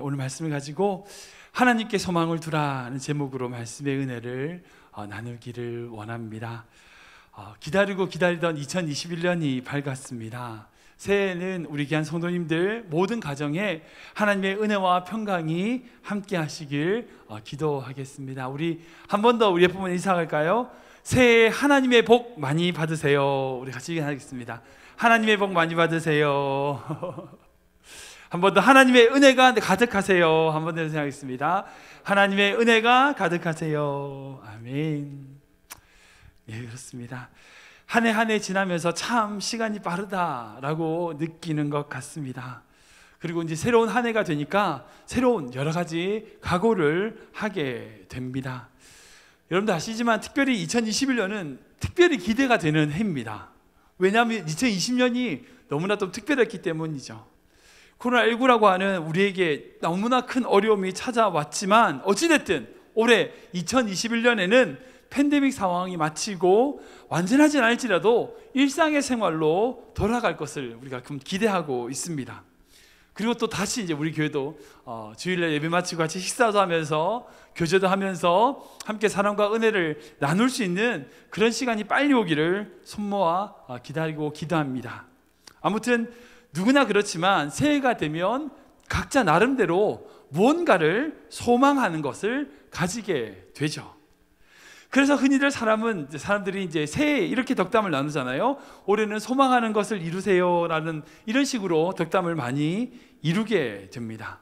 오늘 말씀을 가지고 하나님께 소망을 두라는 제목으로 말씀의 은혜를 나누기를 원합니다. 기다리고 기다리던 2021년이 밝았습니다. 새해에는 우리 귀한 성도님들 모든 가정에 하나님의 은혜와 평강이 함께 하시길 기도하겠습니다. 우리 한 번 더 우리 예쁜 분 인사할까요? 새해에 하나님의 복 많이 받으세요. 우리 같이 하겠습니다. 하나님의 복 많이 받으세요. 한 번 더 하나님의 은혜가 가득하세요. 한 번 더 생각하겠습니다. 하나님의 은혜가 가득하세요. 아멘. 예, 그렇습니다. 한 해 한 해 지나면서 참 시간이 빠르다라고 느끼는 것 같습니다. 그리고 이제 새로운 한 해가 되니까 새로운 여러 가지 각오를 하게 됩니다. 여러분도 아시지만 특별히 2021년은 특별히 기대가 되는 해입니다. 왜냐하면 2020년이 너무나 또 특별했기 때문이죠. 코로나19라고 하는 우리에게 너무나 큰 어려움이 찾아왔지만 어찌됐든 올해 2021년에는 팬데믹 상황이 마치고 완전하진 않을지라도 일상의 생활로 돌아갈 것을 우리가 기대하고 있습니다. 그리고 또 다시 이제 우리 교회도 주일날 예배 마치고 같이 식사도 하면서 교제도 하면서 함께 사랑과 은혜를 나눌 수 있는 그런 시간이 빨리 오기를 손모아 기다리고 기도합니다. 아무튼 누구나 그렇지만 새해가 되면 각자 나름대로 무언가를 소망하는 것을 가지게 되죠. 그래서 흔히들 사람들이 이제 새해에 이렇게 덕담을 나누잖아요. 올해는 소망하는 것을 이루세요라는 이런 식으로 덕담을 많이 이루게 됩니다.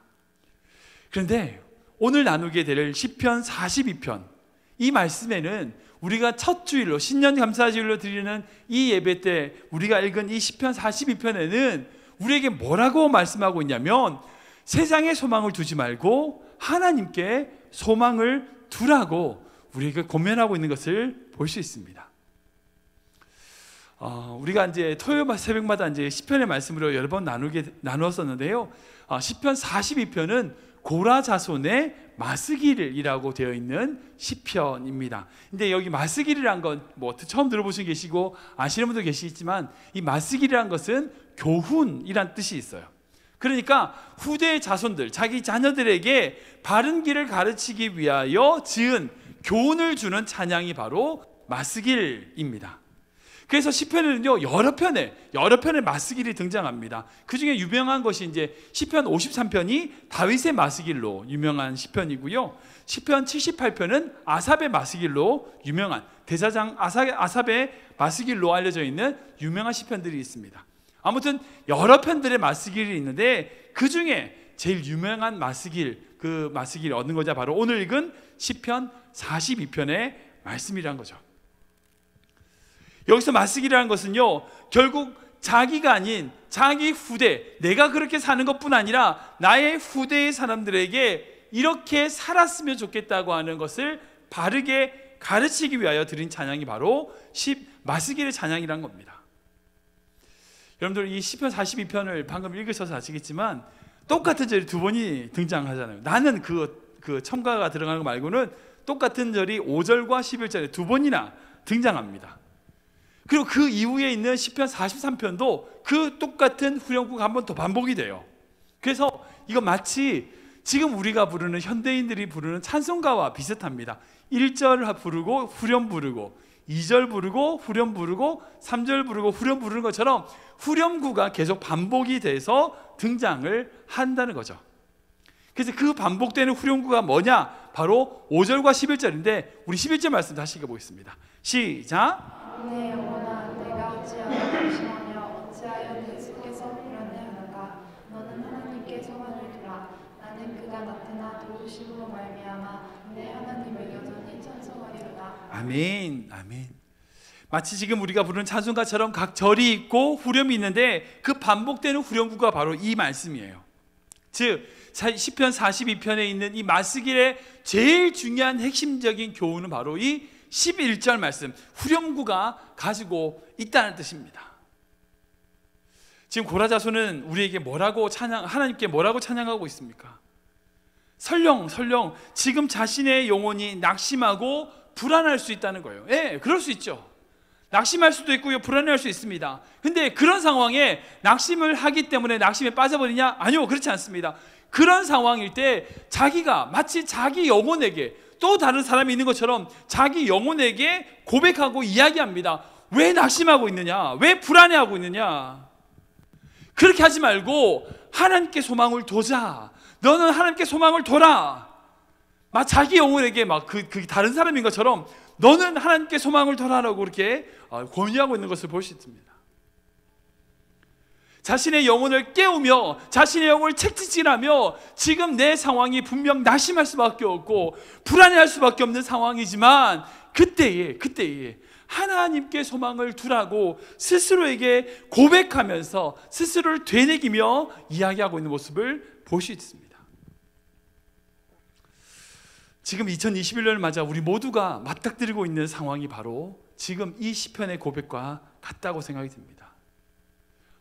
그런데 오늘 나누게 될 시편 42편 이 말씀에는 우리가 첫 주일로 신년 감사주일로 드리는 이 예배 때 우리가 읽은 이 시편 42편에는 우리에게 뭐라고 말씀하고 있냐면 세상에 소망을 두지 말고 하나님께 소망을 두라고 우리에게 권면하고 있는 것을 볼 수 있습니다. 우리가 이제 토요일 새벽마다 이제 시편의 말씀으로 여러 번 나누었었는데요. 시편 42편은 고라 자손의 마스길이라고 되어 있는 시편입니다. 근데 여기 마스길이란 건 뭐 처음 들어보신 계시고 아시는 분도 계시지만 이 마스길이란 것은 교훈이란 뜻이 있어요. 그러니까 후대의 자손들, 자기 자녀들에게 바른 길을 가르치기 위하여 지은 교훈을 주는 찬양이 바로 마스길입니다. 그래서 시편에는요 여러 편의 마스길이 등장합니다. 그 중에 유명한 것이 이제 시편 53편이 다윗의 마스길로 유명한 시편이고요. 시편 78편은 아삽의 마스길로 유명한 대사장 아삽의 마스길로 알려져 있는 유명한 시편들이 있습니다. 아무튼 여러 편들의 마스길이 있는데 그 중에 제일 유명한 마스길, 그 마스길이 어느 거냐 바로 오늘 읽은 시편 42편의 말씀이란 거죠. 여기서 마스길이라는 것은요 결국 자기가 아닌 자기 후대, 내가 그렇게 사는 것뿐 아니라 나의 후대의 사람들에게 이렇게 살았으면 좋겠다고 하는 것을 바르게 가르치기 위하여 드린 찬양이 바로 마스길의 찬양이란 겁니다. 여러분들 이 시편 42편을 방금 읽으셔서 아시겠지만 똑같은 절이 두 번이 등장하잖아요. 나는 그 첨가가 들어가는 거 말고는 똑같은 절이 5절과 11절에 두 번이나 등장합니다. 그리고 그 이후에 있는 시편 43편도 그 똑같은 후렴구가 한 번 더 반복이 돼요. 그래서 이거 마치 지금 우리가 부르는 현대인들이 부르는 찬송가와 비슷합니다. 1절 부르고 후렴 부르고 2절 부르고 후렴 부르고 3절 부르고 후렴 부르는 것처럼 후렴구가 계속 반복이 돼서 등장을 한다는 거죠. 그래서 그 반복되는 후렴구가 뭐냐? 바로 5절과 11절인데 우리 11절 말씀 다시 읽어보겠습니다. 시작. 내 영혼아 내가 어찌하여 조심하며 어찌하여 내 속에서 불안해하는가. 너는 하나님께 소망을 두라. 나는 그가 나타나 도우심으로 말미암아 내 하나님을 여전히 찬송하리로다. 아멘. 아멘. 마치 지금 우리가 부르는 찬송가처럼 각 절이 있고 후렴이 있는데 그 반복되는 후렴구가 바로 이 말씀이에요. 즉 시편 42편에 있는 이 마스길의 제일 중요한 핵심적인 교훈은 바로 이 11절 말씀 후렴구가 가지고 있다는 뜻입니다. 지금 고라 자손은 우리에게 하나님께 뭐라고 찬양하고 있습니까? 설령 지금 자신의 영혼이 낙심하고 불안할 수 있다는 거예요. 예, 그럴 수 있죠. 낙심할 수도 있고요, 불안해할 수 있습니다. 근데 그런 상황에 낙심을 하기 때문에 낙심에 빠져버리냐? 아니요, 그렇지 않습니다. 그런 상황일 때 자기가 마치 자기 영혼에게 또 다른 사람이 있는 것처럼 자기 영혼에게 고백하고 이야기합니다. 왜 낙심하고 있느냐? 왜 불안해하고 있느냐? 그렇게 하지 말고 하나님께 소망을 두자. 너는 하나님께 소망을 둬라. 막 자기 영혼에게 막 그 다른 사람인 것처럼 너는 하나님께 소망을 둬라라고 그렇게 권유하고 있는 것을 볼 수 있습니다. 자신의 영혼을 깨우며 자신의 영혼을 책찍질하며 지금 내 상황이 분명 낙심할 수밖에 없고 불안해할 수밖에 없는 상황이지만 그때에 하나님께 소망을 두라고 스스로에게 고백하면서 스스로를 되새기며 이야기하고 있는 모습을 볼 수 있습니다. 지금 2021년을 맞아 우리 모두가 맞닥뜨리고 있는 상황이 바로 지금 이 시편의 고백과 같다고 생각이 듭니다.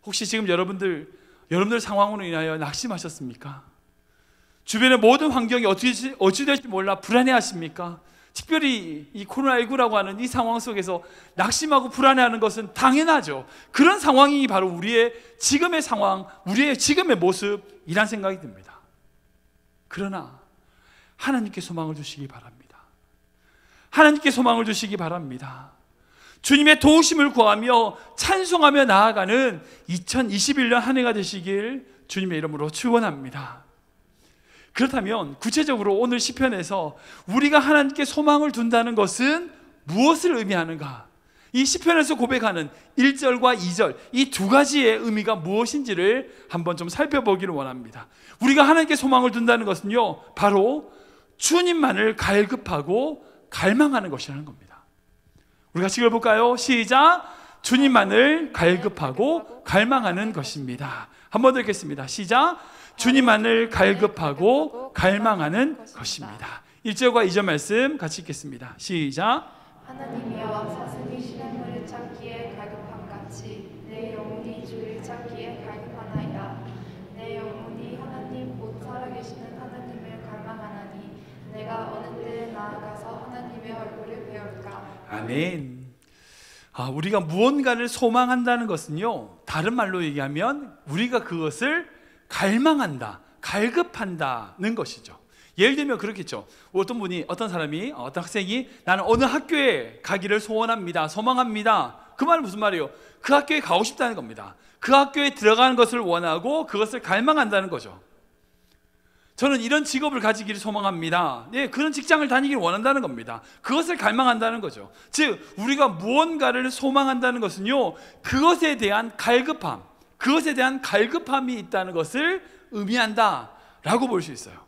혹시 지금 여러분들 상황으로 인하여 낙심하셨습니까? 주변의 모든 환경이 어찌 될지 몰라 불안해하십니까? 특별히 이 코로나19라고 하는 이 상황 속에서 낙심하고 불안해하는 것은 당연하죠. 그런 상황이 바로 우리의 지금의 상황, 우리의 지금의 모습이란 생각이 듭니다. 그러나 하나님께 소망을 두시기 바랍니다. 하나님께 소망을 두시기 바랍니다. 주님의 도우심을 구하며 찬송하며 나아가는 2021년 한 해가 되시길 주님의 이름으로 축원합니다. 그렇다면 구체적으로 오늘 시편에서 우리가 하나님께 소망을 둔다는 것은 무엇을 의미하는가? 이 시편에서 고백하는 1절과 2절 이 두 가지의 의미가 무엇인지를 한번 좀 살펴보기를 원합니다. 우리가 하나님께 소망을 둔다는 것은요, 바로 주님만을 갈급하고 갈망하는 것이라는 겁니다. 우리 같이 읽어볼까요? 시작! 주님만을 갈급하고 갈망하는 것입니다. 한번 더 읽겠습니다. 시작! 주님만을 갈급하고 갈망하는 것입니다. 1절과 2절 말씀 같이 읽겠습니다. 시작! 하나님이여 사슴이 시냇물을 찾기에 갈급함같이 내 영혼이 주를 찾기에 갈급하나이다. 내 영혼이 하나님 곧 살아계시는 하나님을 갈망하나니 내가 어느 때에 나아가서 하나님의 얼굴을 배울까. 아멘. 우리가 무언가를 소망한다는 것은요, 다른 말로 얘기하면 우리가 그것을 갈망한다, 갈급한다는 것이죠. 예를 들면 그렇겠죠. 어떤 사람이, 어떤 학생이 나는 어느 학교에 가기를 소원합니다, 소망합니다. 그 말은 무슨 말이에요? 그 학교에 가고 싶다는 겁니다. 그 학교에 들어가는 것을 원하고 그것을 갈망한다는 거죠. 저는 이런 직업을 가지기를 소망합니다. 예, 그런 직장을 다니기를 원한다는 겁니다. 그것을 갈망한다는 거죠. 즉 우리가 무언가를 소망한다는 것은요, 그것에 대한 갈급함, 그것에 대한 갈급함이 있다는 것을 의미한다라고 볼 수 있어요.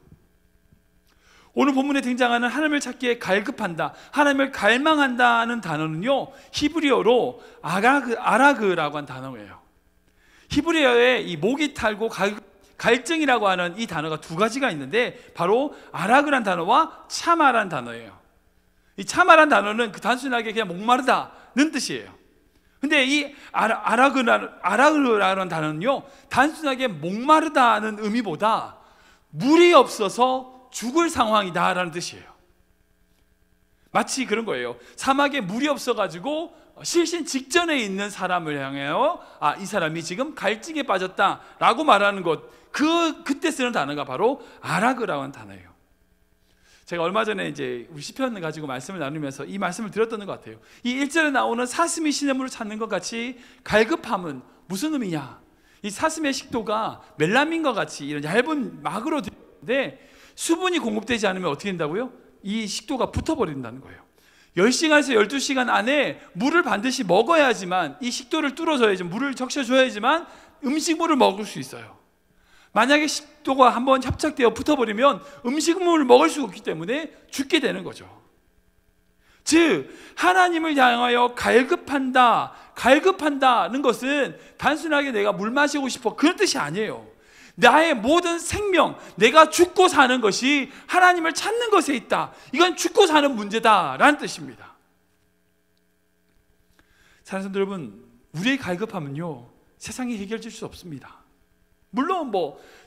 오늘 본문에 등장하는 하나님을 찾기에 갈급한다, 하나님을 갈망한다는 단어는요, 히브리어로 아라그라고 한 단어예요. 히브리어에 이 목이 탈고 갈증이라고 하는 이 단어가 두 가지가 있는데 바로 아라그란 단어와 차마란 단어예요. 이 차마란 단어는 단순하게 그냥 목마르다는 뜻이에요. 근데 이 아라그라는 단어는요, 단순하게 목마르다는 의미보다 물이 없어서 죽을 상황이다라는 뜻이에요. 마치 그런 거예요. 사막에 물이 없어가지고 실신 직전에 있는 사람을 향하여 이 사람이 지금 갈증에 빠졌다라고 말하는 것, 그때 쓰는 단어가 바로 아라그라고 하는 단어예요. 제가 얼마 전에 이제 우리 시편을 가지고 말씀을 나누면서 이 말씀을 드렸던 것 같아요. 이 1절에 나오는 사슴이 시냇물을 찾는 것 같이 갈급함은 무슨 의미냐? 이 사슴의 식도가 멜라민과 같이 이런 얇은 막으로 되어 있는데 수분이 공급되지 않으면 어떻게 된다고요? 이 식도가 붙어버린다는 거예요. 10시간에서 12시간 안에 물을 반드시 먹어야지만, 이 식도를 뚫어줘야지, 물을 적셔줘야지만 음식물을 먹을 수 있어요. 만약에 식도가 한번 협착되어 붙어버리면 음식물을 먹을 수 없기 때문에 죽게 되는 거죠. 즉 하나님을 향하여 갈급한다는 것은 단순하게 내가 물 마시고 싶어 그런 뜻이 아니에요. 나의 모든 생명, 내가 죽고 사는 것이 하나님을 찾는 것에 있다. 이건 죽고 사는 문제다라는 뜻입니다. 사랑하는 여러분, 우리의 갈급함은요, 세상이 해결해 줄 수 없습니다. 물론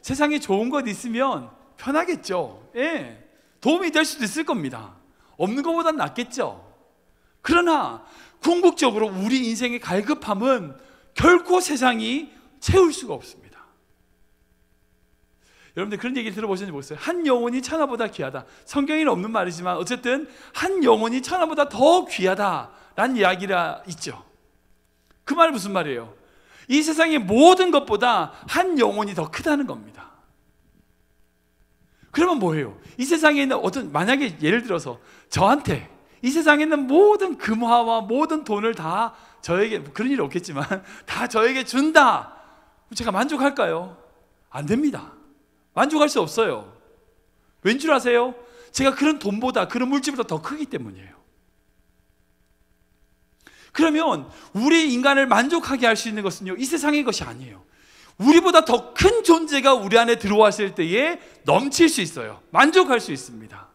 세상에 좋은 것 있으면 편하겠죠. 예, 도움이 될 수도 있을 겁니다. 없는 것보단 낫겠죠. 그러나 궁극적으로 우리 인생의 갈급함은 결코 세상이 채울 수가 없습니다. 여러분들 그런 얘기 들어보셨는지 모르겠어요. 한 영혼이 천하보다 귀하다. 성경에는 없는 말이지만 어쨌든 한 영혼이 천하보다 더 귀하다라는 이야기가 있죠. 그 말은 무슨 말이에요? 이 세상의 모든 것보다 한 영혼이 더 크다는 겁니다. 그러면 뭐예요? 이 세상에 있는 만약에 예를 들어서 저한테 이 세상에 있는 모든 금화와 모든 돈을 다 저에게, 그런 일은 없겠지만 다 저에게 준다. 제가 만족할까요? 안 됩니다. 만족할 수 없어요. 왠 줄 아세요? 제가 그런 돈보다, 그런 물질보다 더 크기 때문이에요. 그러면 우리 인간을 만족하게 할 수 있는 것은요, 이 세상의 것이 아니에요. 우리보다 더 큰 존재가 우리 안에 들어왔을 때에 넘칠 수 있어요. 만족할 수 있습니다.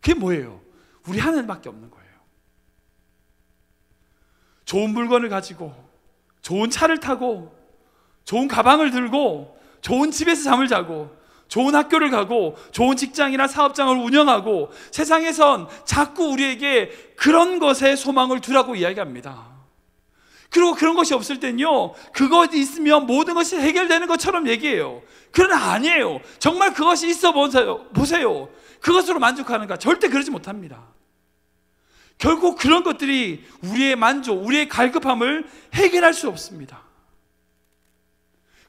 그게 뭐예요? 우리 하나님밖에 없는 거예요. 좋은 물건을 가지고, 좋은 차를 타고, 좋은 가방을 들고, 좋은 집에서 잠을 자고, 좋은 학교를 가고, 좋은 직장이나 사업장을 운영하고, 세상에선 자꾸 우리에게 그런 것에 소망을 두라고 이야기합니다. 그리고 그런 것이 없을 땐요, 그것이 있으면 모든 것이 해결되는 것처럼 얘기해요. 그러나 아니에요. 정말 그것이 있어 보세요. 그것으로 만족하는가? 절대 그러지 못합니다. 결국 그런 것들이 우리의 만족, 우리의 갈급함을 해결할 수 없습니다.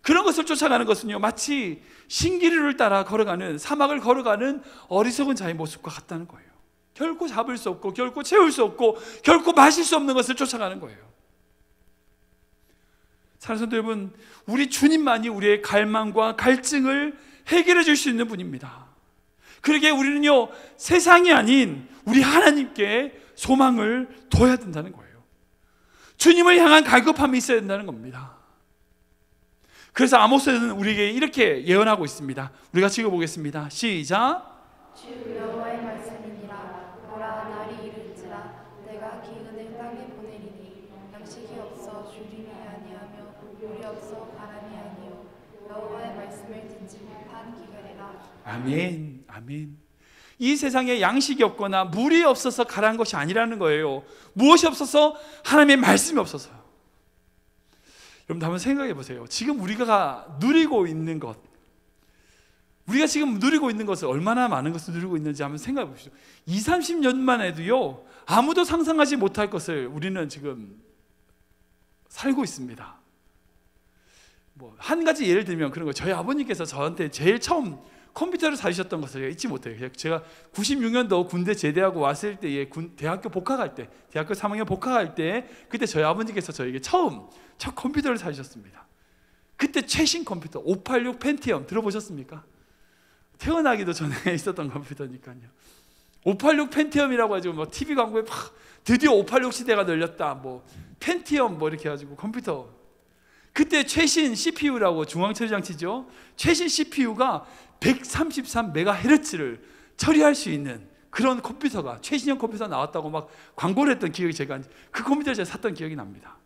그런 것을 쫓아가는 것은요, 마치 신기루를 따라 걸어가는, 사막을 걸어가는 어리석은 자의 모습과 같다는 거예요. 결코 잡을 수 없고, 결코 채울 수 없고, 결코 마실 수 없는 것을 쫓아가는 거예요. 사랑하는 성도 여러분, 우리 주님만이 우리의 갈망과 갈증을 해결해 줄 수 있는 분입니다. 그러기에 우리는요, 세상이 아닌 우리 하나님께 소망을 둬야 된다는 거예요. 주님을 향한 갈급함이 있어야 된다는 겁니다. 그래서 아모스는 우리에게 이렇게 예언하고 있습니다. 우리가 읽어보겠습니다. 시작. 주 여호와의 말씀이니라. 보라, 날이 이를지라. 내가 기근을 땅에 보내리니 양식이 없어 주림이 아니하며 물이 없어 바람이 아니요 여호와의 말씀을 듣지 못한 기근이라. 아멘, 아멘. 이 세상에 양식이 없거나 물이 없어서 가라앉은 것이 아니라는 거예요. 무엇이 없어서? 하나님의 말씀이 없어서요. 여러분 한번 생각해 보세요. 지금 우리가 누리고 있는 것, 우리가 지금 누리고 있는 것을, 얼마나 많은 것을 누리고 있는지 한번 생각해 보시죠. 20, 30년만 해도요, 아무도 상상하지 못할 것을 우리는 지금 살고 있습니다. 한 가지 예를 들면 그런 거예요. 저희 아버님께서 저한테 제일 처음 컴퓨터를 사주셨던 것을 잊지 못해요. 제가 96년도 군대 제대하고 왔을 때에 대학교 복학할 때, 대학교 3학년 복학할 때, 그때 저희 아버지께서 저에게 첫 컴퓨터를 사주셨습니다. 그때 최신 컴퓨터 586 펜티엄 들어보셨습니까? 태어나기도 전에 있었던 컴퓨터니까요. 586 펜티엄이라고 해가지고 TV 광고에 막 드디어 586 시대가 열렸다, 펜티엄 이렇게 해가지고 컴퓨터. 그때 최신 CPU라고, 중앙처리장치죠. 최신 CPU가 133MHz를 처리할 수 있는 그런 컴퓨터가, 최신형 컴퓨터 나왔다고 막 광고를 했던 기억이, 제가 그 컴퓨터를 제가 샀던 기억이 납니다.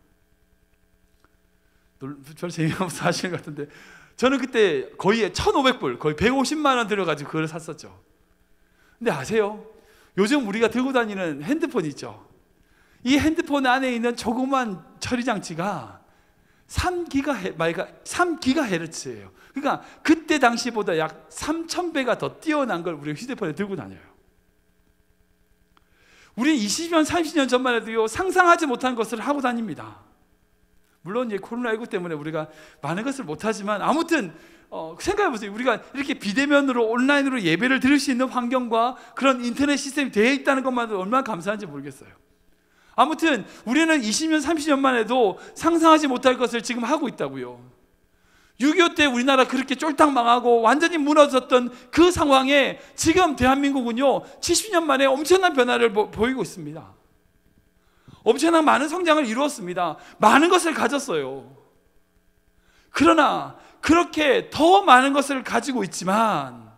별로 재미없어 하시는 것 같은데, 저는 그때 거의 1,500불, 거의 150만 원 들어가지고 그걸 샀었죠. 근데 아세요? 요즘 우리가 들고 다니는 핸드폰 있죠. 이 핸드폰 안에 있는 조그만 처리장치가 3GHz예요. 그러니까 그때 당시보다 약 3,000배가 더 뛰어난 걸 우리 휴대폰에 들고 다녀요. 우리 20년, 30년 전만 해도요, 상상하지 못한 것을 하고 다닙니다. 물론 이제 코로나19 때문에 우리가 많은 것을 못하지만, 아무튼 생각해보세요. 우리가 이렇게 비대면으로, 온라인으로 예배를 드릴 수 있는 환경과 그런 인터넷 시스템이 되어 있다는 것만도 얼마나 감사한지 모르겠어요. 아무튼 우리는 20년, 30년만 해도 상상하지 못할 것을 지금 하고 있다고요. 6.25 때 우리나라 그렇게 쫄딱 망하고 완전히 무너졌던 그 상황에 지금 대한민국은요, 70년 만에 엄청난 변화를 보이고 있습니다. 엄청난 많은 성장을 이루었습니다. 많은 것을 가졌어요. 그러나 그렇게 더 많은 것을 가지고 있지만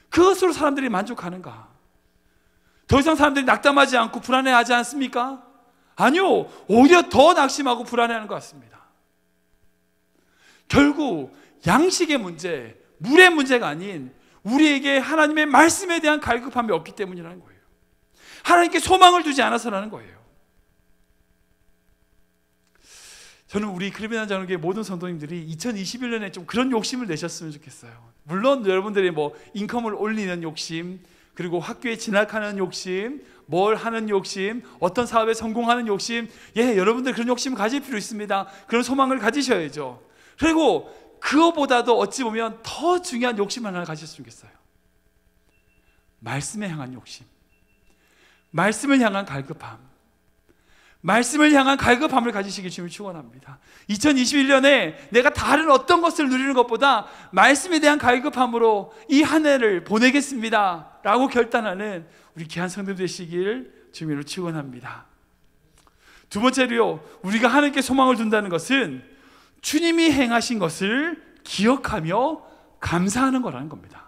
그것으로 사람들이 만족하는가? 더 이상 사람들이 낙담하지 않고 불안해하지 않습니까? 아니요, 오히려 더 낙심하고 불안해하는 것 같습니다. 결국 양식의 문제, 물의 문제가 아닌 우리에게 하나님의 말씀에 대한 갈급함이 없기 때문이라는 거예요. 하나님께 소망을 두지 않아서라는 거예요. 저는 우리 크리미널 장로교회 모든 성도님들이 2021년에 좀 그런 욕심을 내셨으면 좋겠어요. 물론 여러분들이 뭐 인컴을 올리는 욕심, 그리고 학교에 진학하는 욕심, 뭘 하는 욕심, 어떤 사업에 성공하는 욕심, 여러분들 그런 욕심 가질 필요 있습니다. 그런 소망을 가지셔야죠. 그리고 그거보다도 어찌 보면 더 중요한 욕심 하나를 가졌으면 좋겠어요. 말씀에 향한 욕심, 말씀을 향한 갈급함, 말씀을 향한 갈급함을 가지시길 주님을 축원합니다. 2021년에 내가 다른 어떤 것을 누리는 것보다 말씀에 대한 갈급함으로 이 한 해를 보내겠습니다 라고 결단하는 우리 귀한 성도 되시길 주님으로 축원합니다. 두 번째로요, 우리가 하나님께 소망을 둔다는 것은 주님이 행하신 것을 기억하며 감사하는 거라는 겁니다.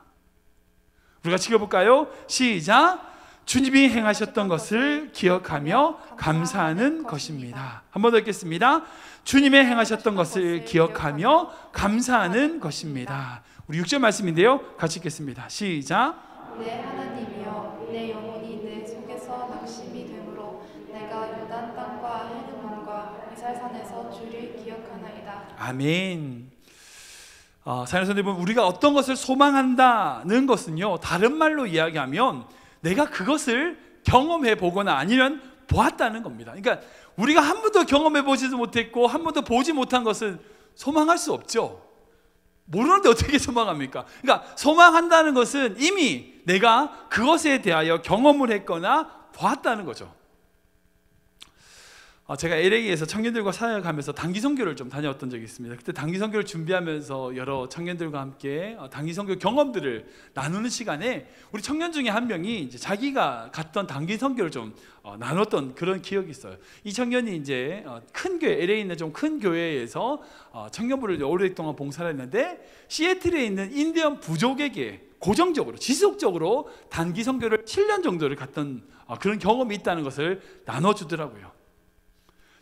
우리가 읽어볼까요? 시작. 주님이 행하셨던 것을 기억하며 감사하는 것입니다. 한 번 더 읽겠습니다. 주님의 행하셨던 것을 기억하며 감사하는 것입니다. 우리 6절 말씀인데요, 같이 읽겠습니다. 시작. 내 하나님이여, 내 영혼이 내 속에서 낙심이 되므로 내가 요단 땅과 헤르몬과 미살산에서 주를 기억하나이다. 아멘. 사랑하는 성도 여러분, 우리가 어떤 것을 소망한다는 것은요, 다른 말로 이야기하면 내가 그것을 경험해 보거나 아니면 보았다는 겁니다. 그러니까 우리가 한 번도 경험해 보지도 못했고 한 번도 보지 못한 것은 소망할 수 없죠. 모르는데 어떻게 소망합니까? 그러니까 소망한다는 것은 이미 내가 그것에 대하여 경험을 했거나 보았다는 거죠. 제가 LA에서 청년들과 사역하면서 단기 선교를 좀 다녀왔던 적이 있습니다. 그때 단기 선교를 준비하면서 여러 청년들과 함께 단기 선교 경험들을 나누는 시간에 우리 청년 중에 한 명이 이제 자기가 갔던 단기 선교를 좀 나눴던 그런 기억이 있어요. 이 청년이 이제 큰 교회, LA에 있는 좀 큰 교회에서 청년부를 오랫동안 봉사를 했는데 시애틀에 있는 인디언 부족에게 고정적으로 지속적으로 단기 선교를 7년 정도를 갔던 그런 경험이 있다는 것을 나눠주더라고요.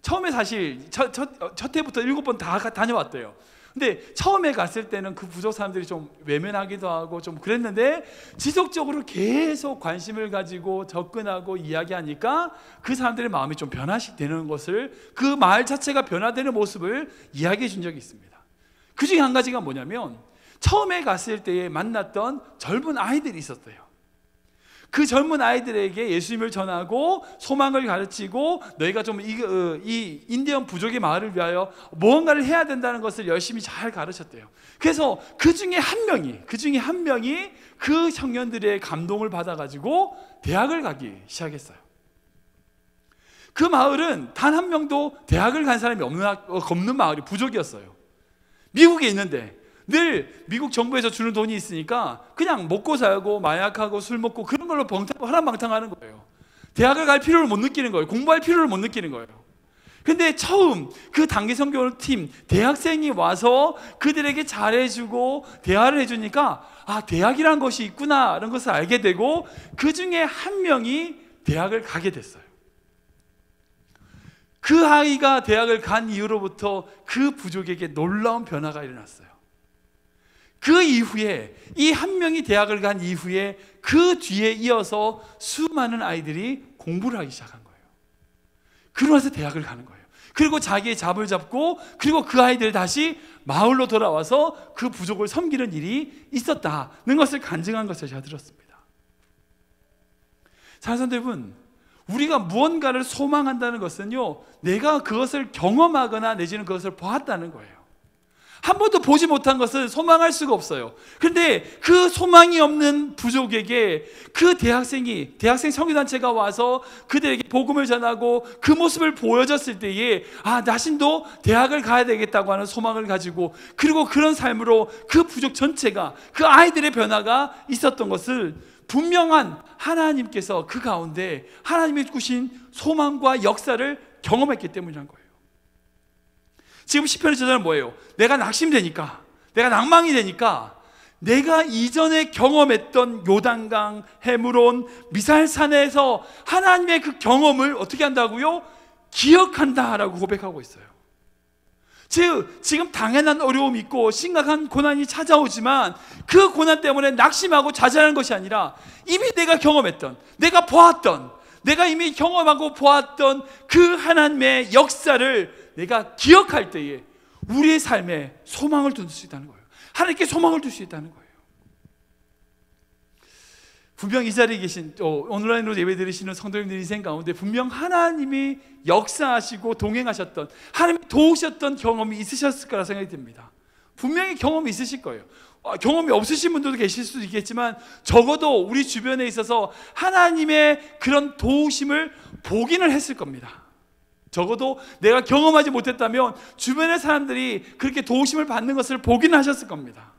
처음에 사실 첫 해부터 7번 다 다녀왔대요. 근데 처음에 갔을 때는 그 부족 사람들이 좀 외면하기도 하고 좀 그랬는데 지속적으로 계속 관심을 가지고 접근하고 이야기하니까 그 사람들의 마음이 좀 변화씩 되는 것을, 그 마을 자체가 변화되는 모습을 이야기해 준 적이 있습니다. 그 중에 한 가지가 뭐냐면 처음에 갔을 때에 만났던 젊은 아이들이 있었대요. 그 젊은 아이들에게 예수님을 전하고 소망을 가르치고 너희가 좀 이 인디언 부족의 마을을 위하여 무언가를 해야 된다는 것을 열심히 잘 가르쳤대요. 그래서 그 중에 한 명이 그 청년들의 감동을 받아가지고 대학을 가기 시작했어요. 그 마을은 단 한 명도 대학을 간 사람이 없는 마을이 부족이었어요. 미국에 있는데 늘 미국 정부에서 주는 돈이 있으니까 그냥 먹고 살고 마약하고 술 먹고 그런 걸로 화랑방탕하는 거예요. 대학을 갈 필요를 못 느끼는 거예요. 공부할 필요를 못 느끼는 거예요. 근데 처음 그 단기 선교팀 대학생이 와서 그들에게 잘해주고 대화를 해주니까 대학이란 것이 있구나 라는 것을 알게 되고 그 중에 한 명이 대학을 가게 됐어요. 그 아이가 대학을 간 이후로부터 그 부족에게 놀라운 변화가 일어났어요. 그 이후에 이 한 명이 대학을 간 이후에 그 뒤에 이어서 수많은 아이들이 공부를 하기 시작한 거예요. 그러면서 대학을 가는 거예요. 그리고 자기의 잡을 잡고 그리고 그 아이들이 다시 마을로 돌아와서 그 부족을 섬기는 일이 있었다는 것을 간증한 것을 제가 들었습니다. 사랑하는 여러분, 우리가 무언가를 소망한다는 것은요, 내가 그것을 경험하거나 내지는 그것을 보았다는 거예요. 한 번도 보지 못한 것은 소망할 수가 없어요. 그런데 그 소망이 없는 부족에게 그 대학생 선교단체가 와서 그들에게 복음을 전하고 그 모습을 보여줬을 때에 자신도 대학을 가야 되겠다고 하는 소망을 가지고 그리고 그런 삶으로 그 부족 전체가 그 아이들의 변화가 있었던 것을 분명한 하나님께서 그 가운데 하나님이 주신 소망과 역사를 경험했기 때문이란 거예요. 지금 시편의 저자는 뭐예요? 내가 낙심되니까, 내가 낭망이 되니까 내가 이전에 경험했던 요단강, 헤므론, 미살산에서 하나님의 그 경험을 어떻게 한다고요? 기억한다라고 고백하고 있어요. 즉 지금 당연한 어려움이 있고 심각한 고난이 찾아오지만 그 고난 때문에 낙심하고 좌절하는 것이 아니라 이미 내가 경험했던, 내가 보았던, 내가 이미 경험하고 보았던 그 하나님의 역사를 내가 기억할 때에 우리의 삶에 소망을 둘 수 있다는 거예요. 하나님께 소망을 둘 수 있다는 거예요. 분명 이 자리에 계신 온라인으로 예배 드리시는 성도님들 인생 가운데 분명 하나님이 역사하시고 동행하셨던, 하나님이 도우셨던 경험이 있으셨을 거라 생각이 듭니다. 분명히 경험이 있으실 거예요. 경험이 없으신 분들도 계실 수도 있겠지만 적어도 우리 주변에 있어서 하나님의 그런 도우심을 보기는 했을 겁니다. 적어도 내가 경험하지 못했다면 주변의 사람들이 그렇게 도우심을 받는 것을 보기는 하셨을 겁니다.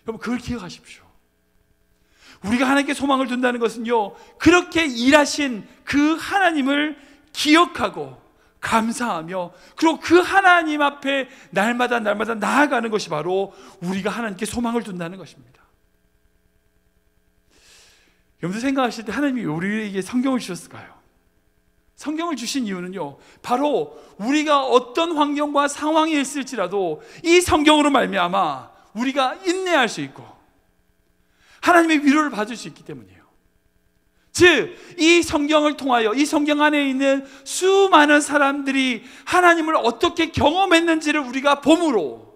여러분, 그걸 기억하십시오. 우리가 하나님께 소망을 둔다는 것은요, 그렇게 일하신 그 하나님을 기억하고 감사하며, 그리고 그 하나님 앞에 날마다 나아가는 것이 바로 우리가 하나님께 소망을 둔다는 것입니다. 여러분들 생각하실 때 하나님이 우리에게 성경을 주셨을까요? 성경을 주신 이유는요, 바로 우리가 어떤 환경과 상황이 있을지라도 이 성경으로 말미암아 우리가 인내할 수 있고 하나님의 위로를 받을 수 있기 때문이에요. 즉, 이 성경을 통하여 이 성경 안에 있는 수많은 사람들이 하나님을 어떻게 경험했는지를 우리가 봄으로,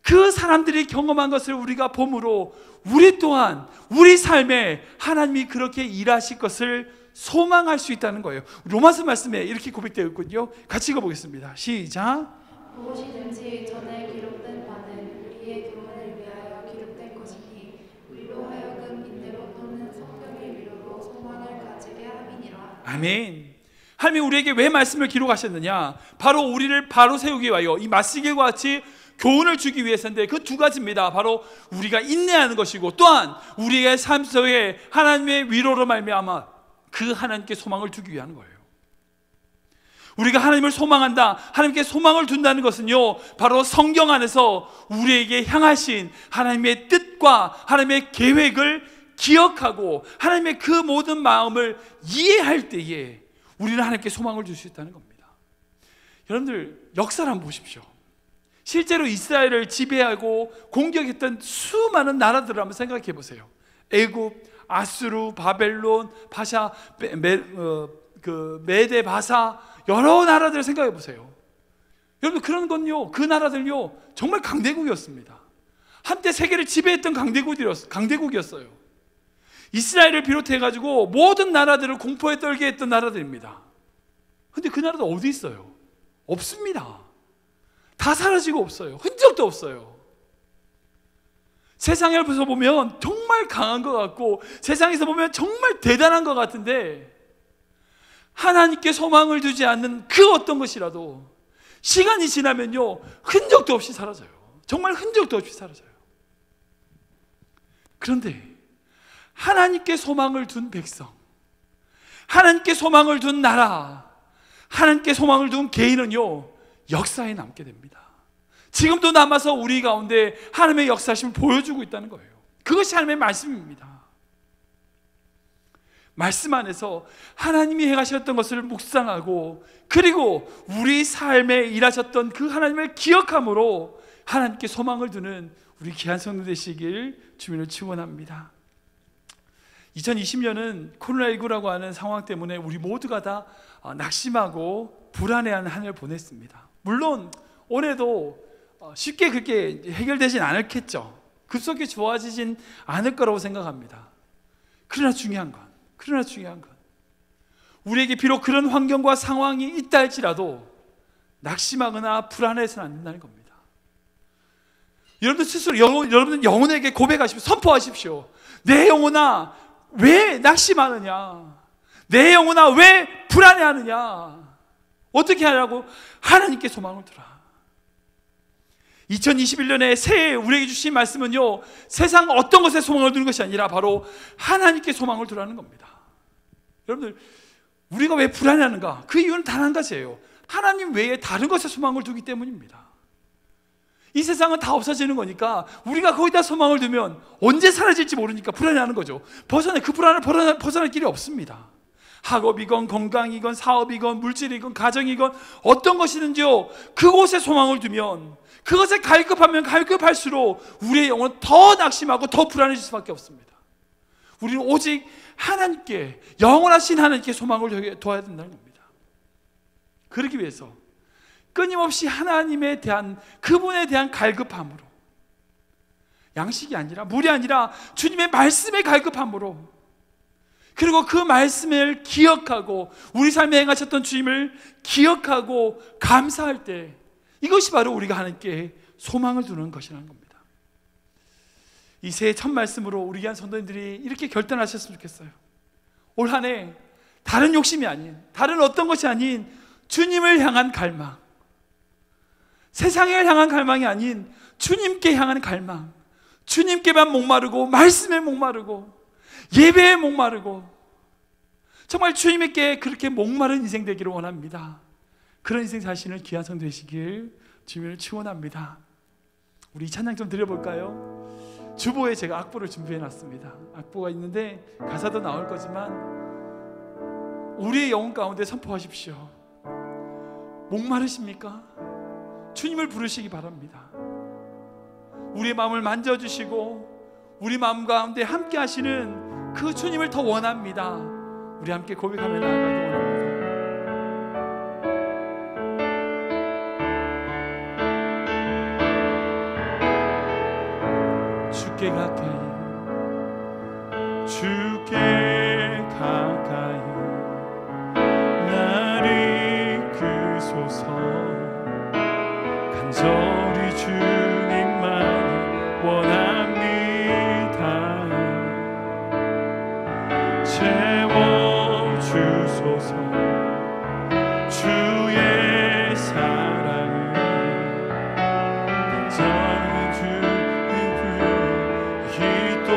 그 사람들이 경험한 것을 우리가 봄으로 우리 또한 우리 삶에 하나님이 그렇게 일하실 것을 소망할 수 있다는 거예요. 로마서 말씀에 이렇게 고백되어 있거든요. 같이 읽어보겠습니다. 시작. 무엇이든지 전에 기록된 바는 우리의 교훈을 위하여 기록된 것이니 우리로 하여금 인내로 또는 성령의 위로로 소망을 가지게 함이니라. 아멘. 하나님이 우리에게 왜 말씀을 기록하셨느냐? 바로 우리를 바로 세우기 위하여, 이 마시기와 같이 교훈을 주기 위해서인데, 그 두 가지입니다. 바로 우리가 인내하는 것이고, 또한 우리의 삶 속에 하나님의 위로로 말미암아 그 하나님께 소망을 두기 위한 거예요. 우리가 하나님을 소망한다, 하나님께 소망을 둔다는 것은요, 바로 성경 안에서 우리에게 향하신 하나님의 뜻과 하나님의 계획을 기억하고 하나님의 그 모든 마음을 이해할 때에 우리는 하나님께 소망을 줄 수 있다는 겁니다. 여러분들, 역사를 한번 보십시오. 실제로 이스라엘을 지배하고 공격했던 수많은 나라들을 한번 생각해 보세요. 애굽, 아수르, 바벨론, 바샤, 메데, 바사, 여러 나라들을 생각해 보세요. 여러분, 그런 건요, 그 나라들요 정말 강대국이었습니다. 한때 세계를 지배했던 강대국이었어요. 이스라엘을 비롯해 가지고 모든 나라들을 공포에 떨게 했던 나라들입니다. 근데 그 나라도 어디 있어요? 없습니다. 다 사라지고 없어요. 흔적도 없어요. 세상에서 보면 정말 강한 것 같고, 세상에서 보면 정말 대단한 것 같은데, 하나님께 소망을 두지 않는 그 어떤 것이라도 시간이 지나면요 흔적도 없이 사라져요. 정말 흔적도 없이 사라져요. 그런데 하나님께 소망을 둔 백성, 하나님께 소망을 둔 나라, 하나님께 소망을 둔 개인은요 역사에 남게 됩니다. 지금도 남아서 우리 가운데 하나님의 역사심을 보여주고 있다는 거예요. 그것이 하나님의 말씀입니다. 말씀 안에서 하나님이 행하셨던 것을 묵상하고, 그리고 우리 삶에 일하셨던 그 하나님을 기억함으로 하나님께 소망을 두는 우리 귀한 성도 되시길 주님을 축원합니다. 2020년은 코로나19라고 하는 상황 때문에 우리 모두가 다 낙심하고 불안해하는 한 해를 보냈습니다. 물론 올해도 쉽게 그렇게 해결되진 않았겠죠. 급속히 좋아지진 않을 거라고 생각합니다. 그러나 중요한 건 우리에게 비록 그런 환경과 상황이 있다 할지라도 낙심하거나 불안해서는 안 된다는 겁니다. 여러분들 스스로 여러분들 영혼에게 고백하십시오. 선포하십시오. 내 영혼아, 왜 낙심하느냐? 내 영혼아, 왜 불안해하느냐? 어떻게 하라고? 하나님께 소망을 두라. 2021년에 새해 우리에게 주신 말씀은요, 세상 어떤 것에 소망을 두는 것이 아니라 바로 하나님께 소망을 두라는 겁니다. 여러분들, 우리가 왜 불안해하는가? 그 이유는 단 한 가지예요. 하나님 외에 다른 것에 소망을 두기 때문입니다. 이 세상은 다 없어지는 거니까 우리가 거기다 소망을 두면 언제 사라질지 모르니까 불안해하는 거죠. 그 불안을 벗어날 길이 없습니다. 학업이건 건강이건 사업이건 물질이건 가정이건 어떤 것이든지요, 그곳에 소망을 두면, 그것에 갈급하면 갈급할수록 우리의 영혼은 더 낙심하고 더 불안해질 수밖에 없습니다. 우리는 오직 하나님께, 영원하신 하나님께 소망을 둬야 된다는 겁니다. 그러기 위해서 끊임없이 하나님에 대한, 그분에 대한 갈급함으로, 양식이 아니라, 물이 아니라 주님의 말씀에 갈급함으로, 그리고 그 말씀을 기억하고 우리 삶에 행하셨던 주님을 기억하고 감사할 때, 이것이 바로 우리가 하나님께 소망을 두는 것이라는 겁니다. 이 새해 첫 말씀으로 우리 귀한 성도님들이 이렇게 결단하셨으면 좋겠어요. 올 한 해 다른 욕심이 아닌, 다른 어떤 것이 아닌 주님을 향한 갈망, 세상을 향한 갈망이 아닌 주님께 향한 갈망, 주님께만 목마르고 말씀에 목마르고 예배에 목마르고 정말 주님께 그렇게 목마른 인생 되기를 원합니다. 그런 인생 사시는 귀한 성도 되시길 주님을 축원합니다. 우리 찬양 좀 드려볼까요? 주보에 제가 악보를 준비해 놨습니다. 악보가 있는데 가사도 나올 거지만 우리의 영혼 가운데 선포하십시오. 목마르십니까? 주님을 부르시기 바랍니다. 우리의 마음을 만져주시고 우리 마음 가운데 함께 하시는 그 주님을 더 원합니다. 우리 함께 고백하며 나아가기 원합니다. 주께 가까이, 주께 가까이 나를 이끄소서. 간절히 주님만 원합니다. 채워주소서. 주의 사랑을 간절히 주님 또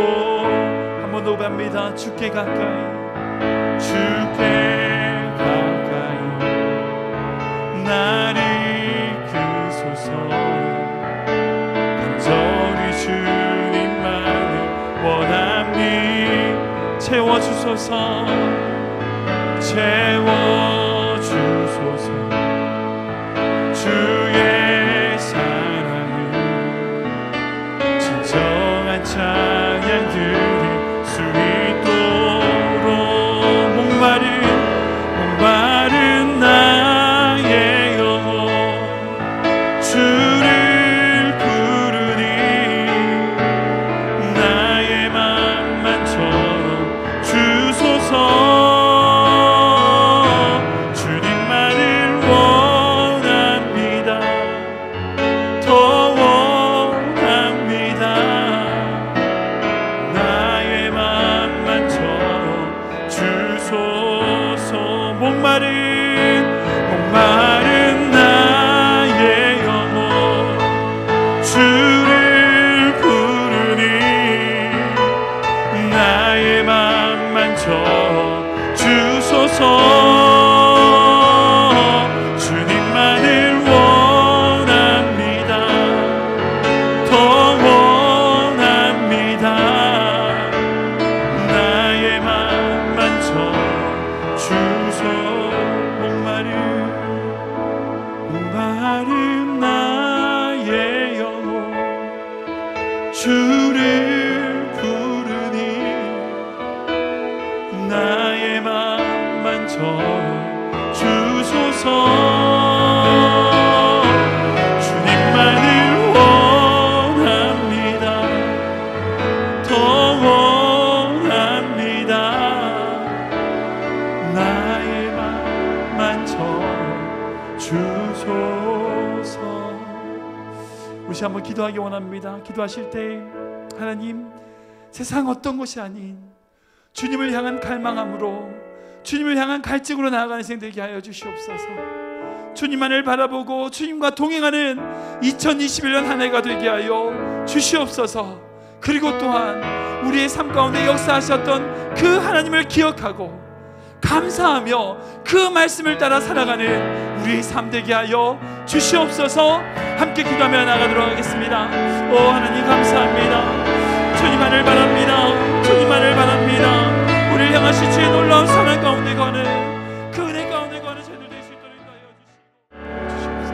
한 번 더 고백합니다. 주께 가까이, 주께 가까이 나를 이끄소서. 간절히 주님만을 원합니다. 채워주소서. 채워주소서. 주의 사랑을 진정한 찬양 드릴 수 있도록 목마른 나의 영혼 주를 부르니 나의 맘만 채워주소서. 주님만을 원합니다. 더 원합니다. 나의 맘만 채워주소서. 목마른 나의 영혼 주를 부르니 나의 맘만 채워주소서. 주님만을 원합니다. 더 원합니다. 나의 맘만 채워주소서. 목마른 나의 영혼 주를 부르니 나의 맘만 채워주소서. 주님만을 원합니다. 더 원합니다. 나의 맘만 주소서. 우리 한번 기도하기 원합니다. 기도하실 때 하나님, 세상 어떤 것이 아닌 주님을 향한 갈망함으로, 주님을 향한 갈증으로 나아가는 인생 되게 하여 주시옵소서. 주님만을 바라보고 주님과 동행하는 2021년 한 해가 되게 하여 주시옵소서. 그리고 또한 우리의 삶 가운데 역사하셨던 그 하나님을 기억하고 감사하며 그 말씀을 따라 살아가는 우리의 삶 되게 하여 주시옵소서. 함께 기도하며 나가도록 하겠습니다. 오 하나님 감사합니다. 주님만을 바랍니다. 주님만을 바랍니다. 우리를 향하신 주의 놀라운 사랑 가운데 거하는 그 은혜 가운데 거하는 저희들 될 수 있도록 인도하여 주시옵소서.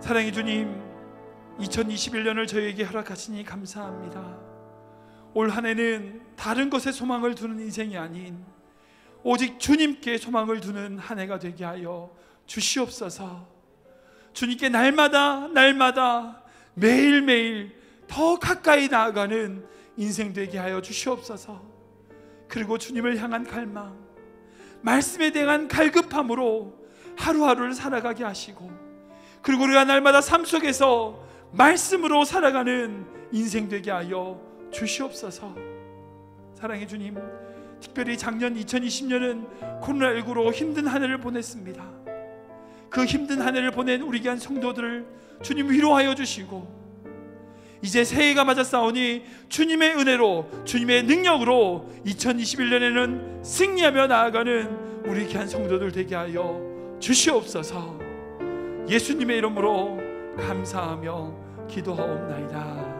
사랑의 주님, 2021년을 저희에게 허락하시니 감사합니다. 올 한 해는 다른 것에 소망을 두는 인생이 아닌 오직 주님께 소망을 두는 한 해가 되게 하여 주시옵소서. 주님께 날마다 매일매일 더 가까이 나아가는 인생 되게 하여 주시옵소서. 그리고 주님을 향한 갈망, 말씀에 대한 갈급함으로 하루하루를 살아가게 하시고, 그리고 우리가 날마다 삶 속에서 말씀으로 살아가는 인생 되게 하여 주시옵소서. 사랑의 주님, 특별히 작년 2020년은 코로나19로 힘든 한 해를 보냈습니다. 그 힘든 한 해를 보낸 우리 귀한 성도들을 주님 위로하여 주시고, 이제 새해가 맞았사오니 주님의 은혜로, 주님의 능력으로 2021년에는 승리하며 나아가는 우리 귀한 성도들 되게 하여 주시옵소서. 예수님의 이름으로 감사하며 기도하옵나이다.